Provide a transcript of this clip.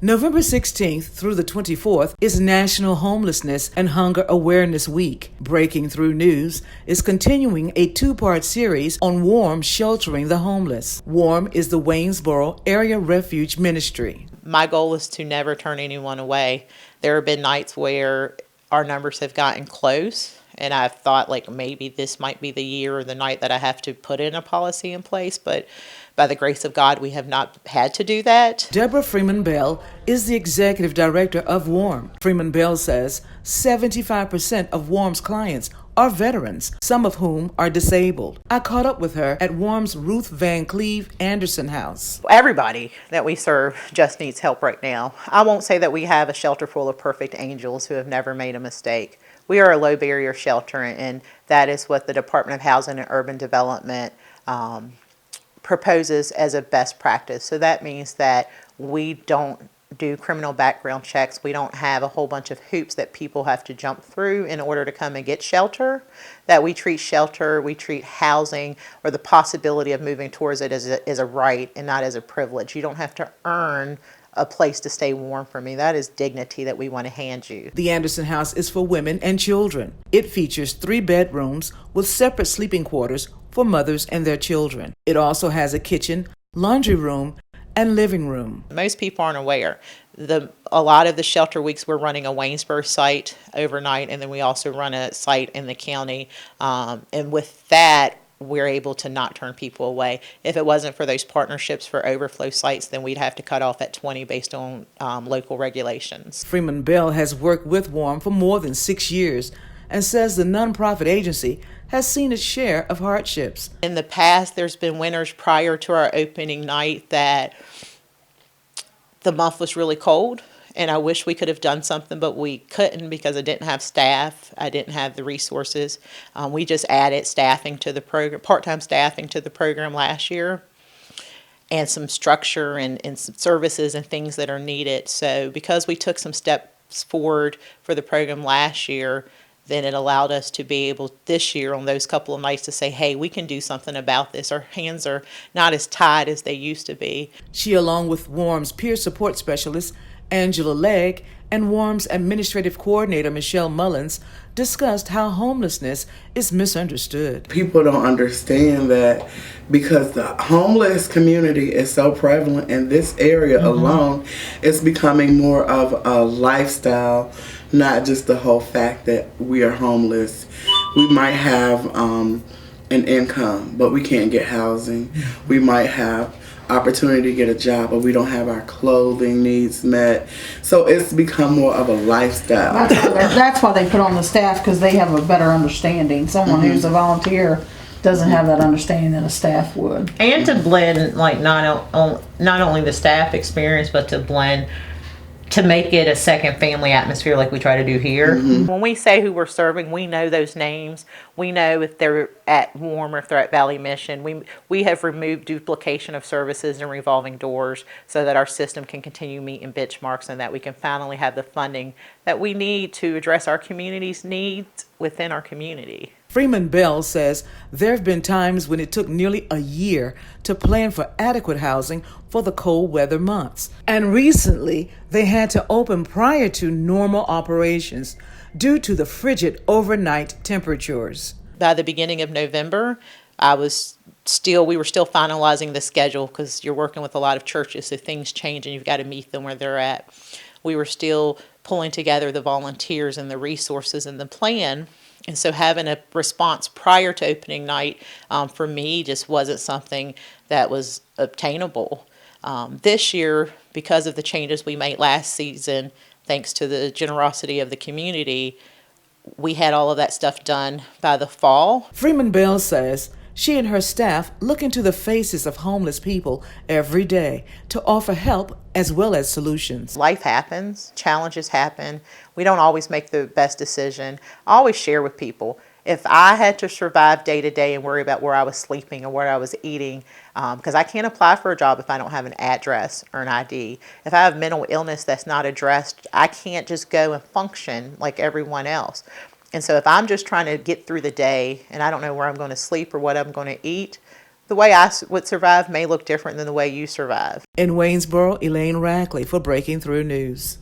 November 16th through the 24th is National Homelessness and Hunger Awareness Week. Breaking Through News is continuing a two-part series on WARM sheltering the homeless. WARM is the Waynesboro Area Refuge Ministry. My goal is to never turn anyone away. There have been nights where our numbers have gotten close, and I've thought like maybe this might be the year or the night that I have to put in a policy in place, but by the grace of God, we have not had to do that. Deborah Freeman Bell is the executive director of WARM. Freeman Bell says 75% of WARM's clients are veterans, some of whom are disabled. I caught up with her at WARM's Ruth Van Cleve Anderson house. Everybody that we serve just needs help right now. I won't say that we have a shelter full of perfect angels who have never made a mistake. We are a low barrier shelter, and that is what the Department of Housing and Urban Development proposes as a best practice. So that means that we don't do criminal background checks. We don't have a whole bunch of hoops that people have to jump through in order to come and get shelter. That we treat shelter, we treat housing or the possibility of moving towards it as a right and not as a privilege. You don't have to earn a place to stay warm for me. That is dignity that we want to hand you. The Anderson house is for women and children. It features 3 bedrooms with separate sleeping quarters for mothers and their children. It also has a kitchen, laundry room, and living room. Most people aren't aware. A lot of the shelter weeks we're running a Waynesboro site overnight, and then we also run a site in the county. And with that, we're able to not turn people away. If it wasn't for those partnerships for overflow sites, then we'd have to cut off at 20 based on local regulations. Freeman Bell has worked with WARM for more than 6 years and says the nonprofit agency has seen its share of hardships. In the past, there's been winters prior to our opening night that the month was really cold, and I wish we could have done something, but we couldn't because I didn't have staff. I didn't have the resources. We just added staffing to the program, part-time staffing to the program last year, and some structure and some services and things that are needed. So because we took some steps forward for the program last year, then it allowed us to be able this year on those couple of nights to say, hey, we can do something about this. Our hands are not as tied as they used to be. She, along with WARM's peer support specialist, Angela Legg, and WARM's administrative coordinator, Michelle Mullins, discussed how homelessness is misunderstood. People don't understand that because the homeless community is so prevalent in this area alone, it's becoming more of a lifestyle, not just the whole fact that we are homeless. We might have an income, but we can't get housing. We might have opportunity to get a job, but we don't have our clothing needs met. So it's become more of a lifestyle. That's why they put on the staff, because they have a better understanding. Someone who's a volunteer doesn't have that understanding that a staff would. And to blend, like, not only the staff experience, but to blend to make it a second family atmosphere like we try to do here. When we say who we're serving, we know those names. We know if they're at WARM or if they're at Valley Mission. We have removed duplication of services and revolving doors so that our system can continue meeting benchmarks and that we can finally have the funding that we need to address our community's needs within our community. Freeman Bell says there have been times when it took nearly a year to plan for adequate housing for the cold weather months. And recently, they had to open prior to normal operations due to the frigid overnight temperatures. By the beginning of November, we were still finalizing the schedule because you're working with a lot of churches, so things change and you've got to meet them where they're at. We were still pulling together the volunteers and the resources and the plan. And so having a response prior to opening night for me just wasn't something that was obtainable. This year, because of the changes we made last season, thanks to the generosity of the community, we had all of that stuff done by the fall. Freeman Bell says she and her staff look into the faces of homeless people every day to offer help as well as solutions. Life happens, challenges happen. We don't always make the best decision. I always share with people, if I had to survive day to day and worry about where I was sleeping or where I was eating, because I can't apply for a job if I don't have an address or an ID. If I have mental illness that's not addressed, I can't just go and function like everyone else. And so if I'm just trying to get through the day and I don't know where I'm going to sleep or what I'm going to eat, The way I would survive may look different than the way you survive. In Waynesboro, Elaine Rackley for Breaking Through News.